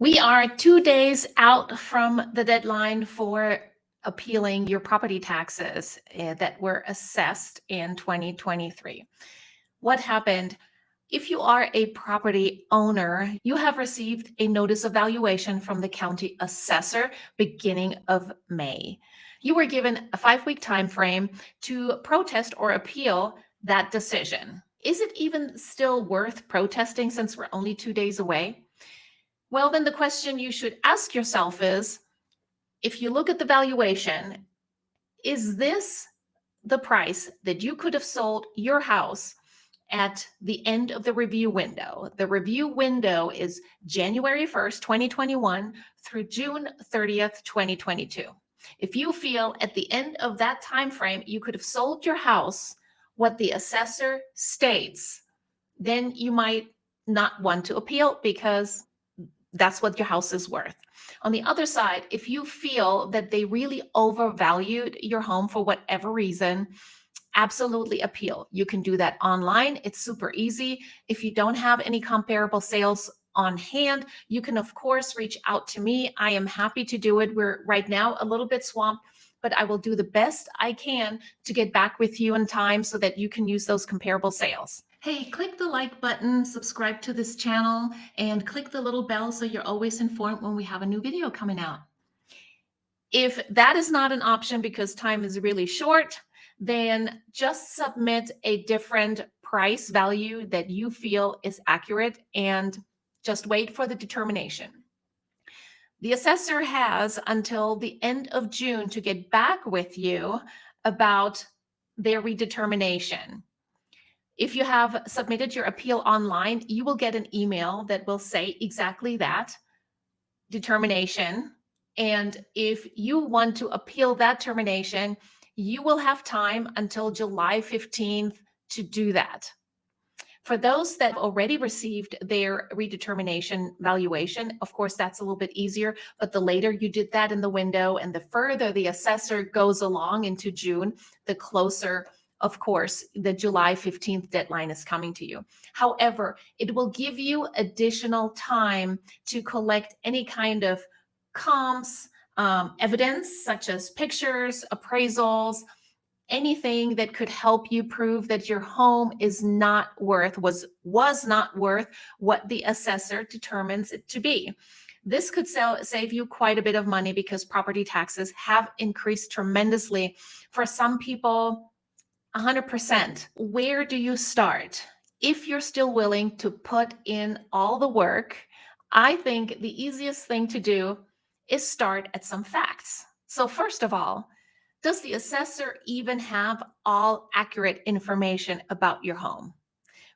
We are 2 days out from the deadline for appealing your property taxes that were assessed in 2023. What happened? If you are a property owner, you have received a notice of valuation from the county assessor beginning of May. You were given a 5-week time frame to protest or appeal that decision. Is it even still worth protesting since we're only 2 days away? Well, then the question you should ask yourself is, if you look at the valuation, is this the price that you could have sold your house at the end of the review window? The review window is January 1st, 2021 through June 30th, 2022. If you feel at the end of that time frame you could have sold your house what the assessor states, then you might not want to appeal because that's what your house is worth. On the other side, if you feel that they really overvalued your home for whatever reason, absolutely appeal. You can do that online. It's super easy. If you don't have any comparable sales on hand, you can, of course, reach out to me. I am happy to do it. We're right now a little bit swamped, but I will do the best I can to get back with you in time so that you can use those comparable sales. Hey, click the like button, subscribe to this channel, and click the little bell so you're always informed when we have a new video coming out. If that is not an option because time is really short, then just submit a different price value that you feel is accurate and just wait for the determination. The assessor has until the end of June to get back with you about their redetermination. If you have submitted your appeal online, you will get an email that will say exactly that, determination. And if you want to appeal that termination, you will have time until July 15th to do that. For those that already received their redetermination valuation, of course, that's a little bit easier, but the later you did that in the window and the further the assessor goes along into June, the closer, of course, the July 15th deadline is coming to you. However, it will give you additional time to collect any kind of comps, evidence such as pictures, appraisals, anything that could help you prove that your home is not worth, was not worth what the assessor determines it to be. This could save you quite a bit of money because property taxes have increased tremendously. For some people, 100%. Where do you start? If you're still willing to put in all the work, I think the easiest thing to do is start at some facts. So first of all, does the assessor even have all accurate information about your home?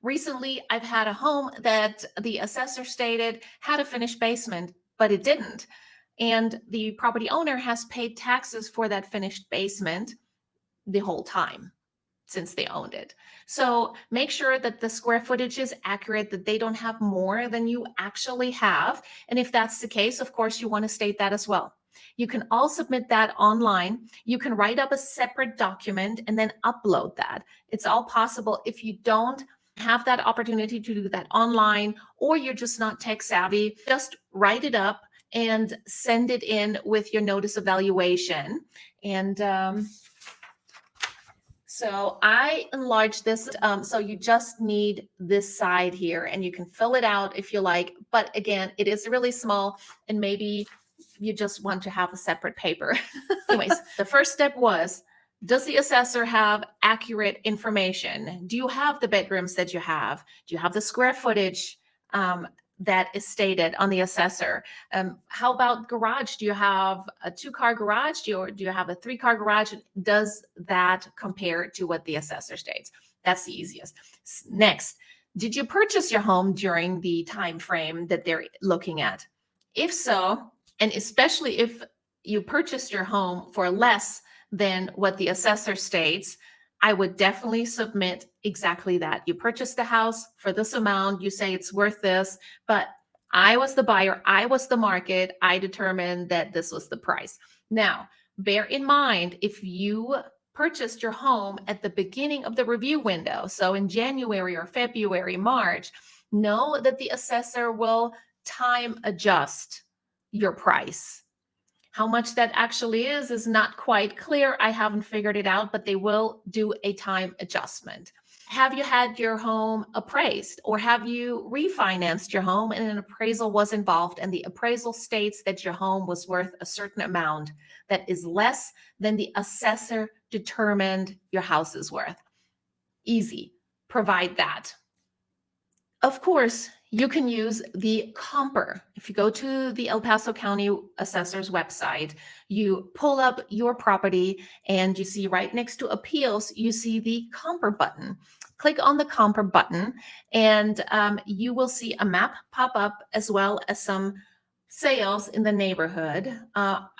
Recently, I've had a home that the assessor stated had a finished basement, but it didn't. And the property owner has paid taxes for that finished basement the whole time since they owned it. So make sure that the square footage is accurate, that they don't have more than you actually have. And if that's the case, of course, you want to state that as well. You can all submit that online. You can write up a separate document and then upload that. It's all possible. If you don't have that opportunity to do that online, or you're just not tech savvy, just write it up and send it in with your notice of valuation. And so I enlarged this. So you just need this side here and you can fill it out if you like. But again, it is really small and maybe you just want to have a separate paper. Anyways, the first step was, does the assessor have accurate information? Do you have the bedrooms that you have? Do you have the square footage that is stated on the assessor? How about garage? Do you have a 2-car garage? Do you have a 3-car garage? Does that compare to what the assessor states? That's the easiest. Next, did you purchase your home during the time frame that they're looking at? If so, and especially if you purchased your home for less than what the assessor states, I would definitely submit exactly that. You purchased the house for this amount, you say it's worth this, but I was the buyer, I was the market, I determined that this was the price. Now, bear in mind, if you purchased your home at the beginning of the review window, so in January or February, March, know that the assessor will time adjust your price. How much that actually is not quite clear. I haven't figured it out, but they will do a time adjustment. Have you had your home appraised, or have you refinanced your home and an appraisal was involved and the appraisal states that your home was worth a certain amount that is less than the assessor determined your house is worth? Easy. Provide that. Of course, you can use the comper. If you go to the El Paso County Assessor's website, you pull up your property and you see right next to appeals, you see the comper button. Click on the comper button and you will see a map pop up as well as some sales in the neighborhood.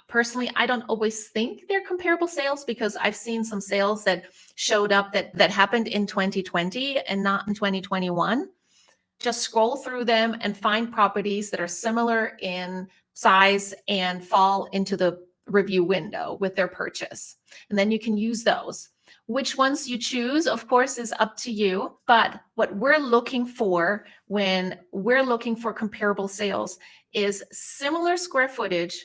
Personally, I don't always think they're comparable sales because I've seen some sales that showed up that happened in 2020 and not in 2021. Just scroll through them and find properties that are similar in size and fall into the review window with their purchase. And then you can use those. Which ones you choose, of course, is up to you. But what we're looking for when we're looking for comparable sales is similar square footage,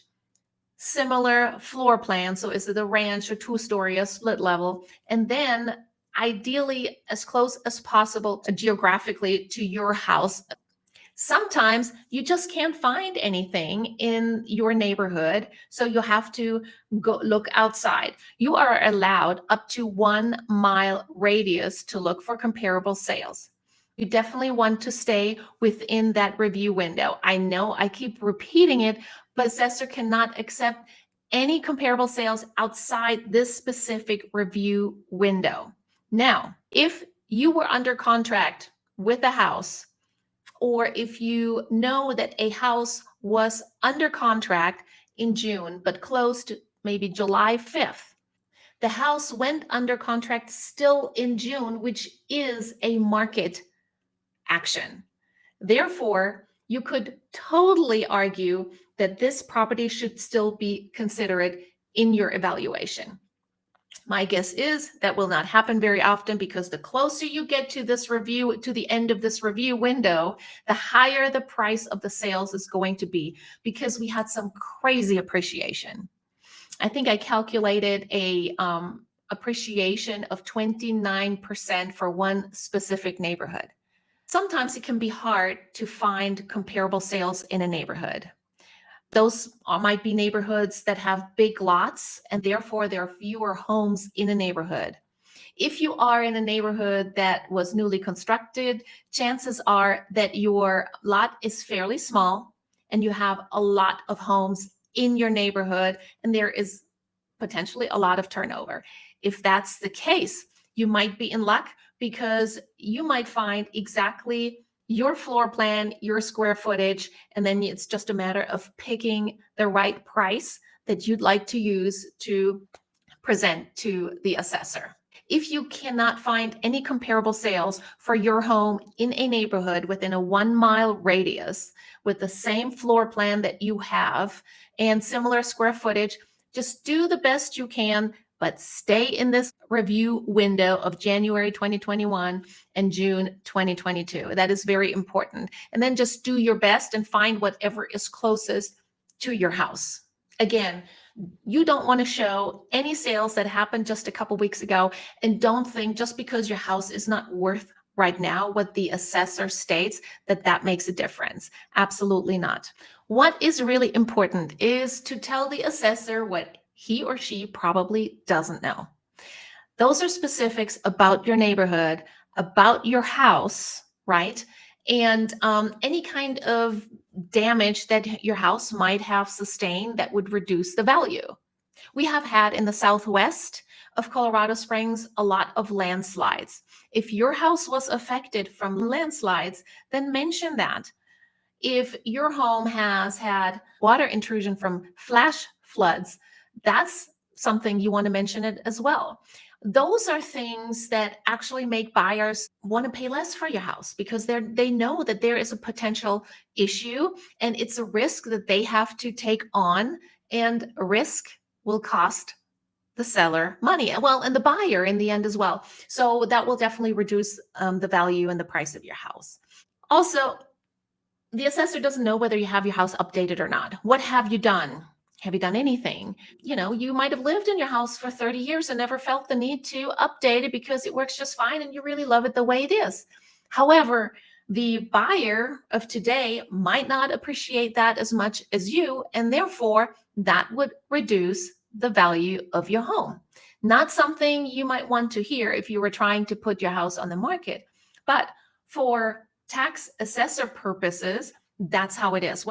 similar floor plan. So is it a ranch, a two-story, a split level? And then ideally as close as possible geographically to your house. Sometimes you just can't find anything in your neighborhood, so you have to go look outside. You are allowed up to 1 mile radius to look for comparable sales. You definitely want to stay within that review window. I know I keep repeating it, but assessor cannot accept any comparable sales outside this specific review window. Now, if you were under contract with a house, or if you know that a house was under contract in June but closed maybe July 5th, the house went under contract still in June, which is a market action. Therefore, you could totally argue that this property should still be considered in your evaluation. My guess is that will not happen very often because the closer you get to this review, to the end of this review window, the higher the price of the sales is going to be because we had some crazy appreciation. I think I calculated a appreciation of 29% for one specific neighborhood. Sometimes it can be hard to find comparable sales in a neighborhood. Those might be neighborhoods that have big lots, and therefore there are fewer homes in a neighborhood. If you are in a neighborhood that was newly constructed, chances are that your lot is fairly small and you have a lot of homes in your neighborhood, and there is potentially a lot of turnover. If that's the case, you might be in luck because you might find exactly your floor plan, your square footage, and then it's just a matter of picking the right price that you'd like to use to present to the assessor. If you cannot find any comparable sales for your home in a neighborhood within a 1 mile radius with the same floor plan that you have and similar square footage, just do the best you can, but stay in this review window of January 2021 and June 2022. That is very important. And then just do your best and find whatever is closest to your house. Again, you don't want to show any sales that happened just a couple weeks ago, and don't think just because your house is not worth right now what the assessor states that makes a difference. Absolutely not. What is really important is to tell the assessor what he or she probably doesn't know. Those are specifics about your neighborhood, about your house, right? And any kind of damage that your house might have sustained that would reduce the value. We have had in the southwest of Colorado Springs a lot of landslides. If your house was affected from landslides, then mention that. If your home has had water intrusion from flash floods, that's something you want to mention it as well. Those are things that actually make buyers want to pay less for your house because they know that there is a potential issue and it's a risk that they have to take on, and risk will cost the seller money, well, and the buyer in the end as well. So that will definitely reduce the value and the price of your house. Also, The assessor doesn't know whether you have your house updated or not. What have you done? Have you done anything? You might have lived in your house for 30 years and never felt the need to update it because it works just fine and you really love it the way it is. However, the buyer of today might not appreciate that as much as you, and therefore that would reduce the value of your home. Not something you might want to hear if you were trying to put your house on the market, but for tax assessor purposes, that's how it is.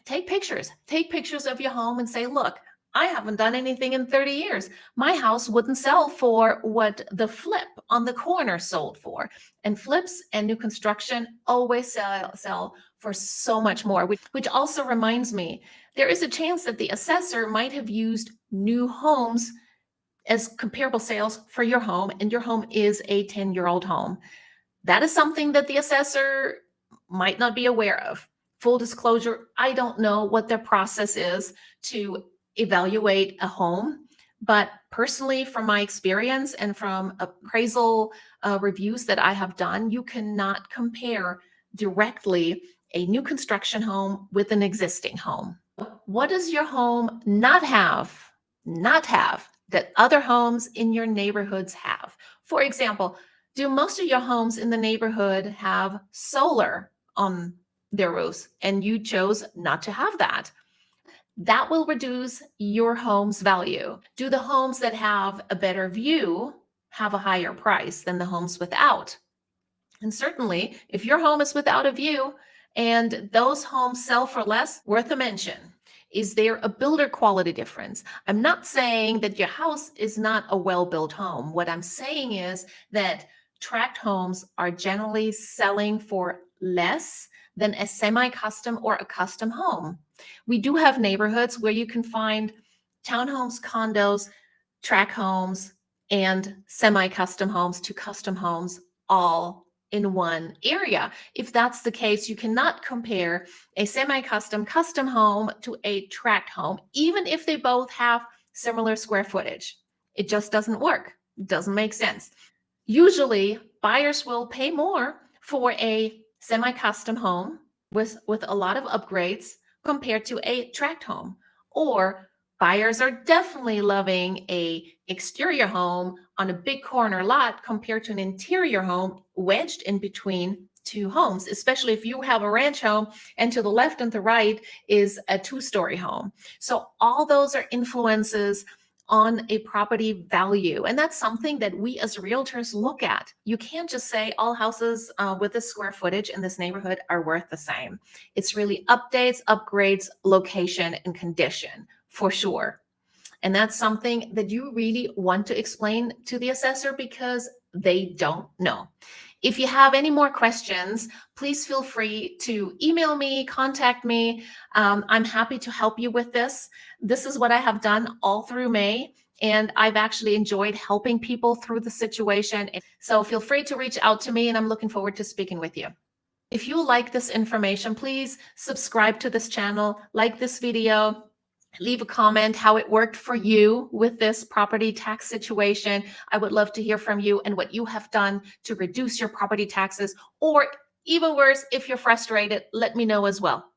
Take pictures. Take pictures of your home and say, look, I haven't done anything in 30 years. My house wouldn't sell for what the flip on the corner sold for. And flips and new construction always sell for so much more, which also reminds me, there is a chance that the assessor might have used new homes as comparable sales for your home, and your home is a 10-year-old home. That is something that the assessor might not be aware of. Full disclosure, I don't know what their process is to evaluate a home, but personally, from my experience and from appraisal reviews that I have done, you cannot compare directly a new construction home with an existing home. What does your home not have? Not have that other homes in your neighborhoods have? For example, do most of your homes in the neighborhood have solar on their roofs and you chose not to have that? That will reduce your home's value. Do the homes that have a better view have a higher price than the homes without? And certainly, if your home is without a view and those homes sell for less, worth a mention. Is there a builder quality difference? I'm not saying that your house is not a well-built home. What I'm saying is that tract homes are generally selling for less than a semi-custom or a custom home. We do have neighborhoods where you can find townhomes, condos, tract homes, and semi-custom homes to custom homes all in one area. If that's the case, you cannot compare a semi-custom custom home to a tract home, even if they both have similar square footage. It just doesn't work. It doesn't make sense. Usually, buyers will pay more for a semi-custom home with a lot of upgrades compared to a tract home. Or buyers are definitely loving a exterior home on a big corner lot compared to an interior home wedged in between two homes, especially if you have a ranch home and to the left and the right is a two-story home. So all those are influences on a property value. And that's something that we as realtors look at. You can't just say all houses with this square footage in this neighborhood are worth the same. It's really updates, upgrades, location, and condition for sure. And that's something that you really want to explain to the assessor because they don't know. If you have any more questions, please feel free to email me, contact me. I'm happy to help you with this. This is what I have done all through May, and I've actually enjoyed helping people through the situation. So feel free to reach out to me, and I'm looking forward to speaking with you. If you like this information, please subscribe to this channel, like this video, leave a comment how it worked for you with this property tax situation. I would love to hear from you and what you have done to reduce your property taxes, or even worse, if you're frustrated, let me know as well.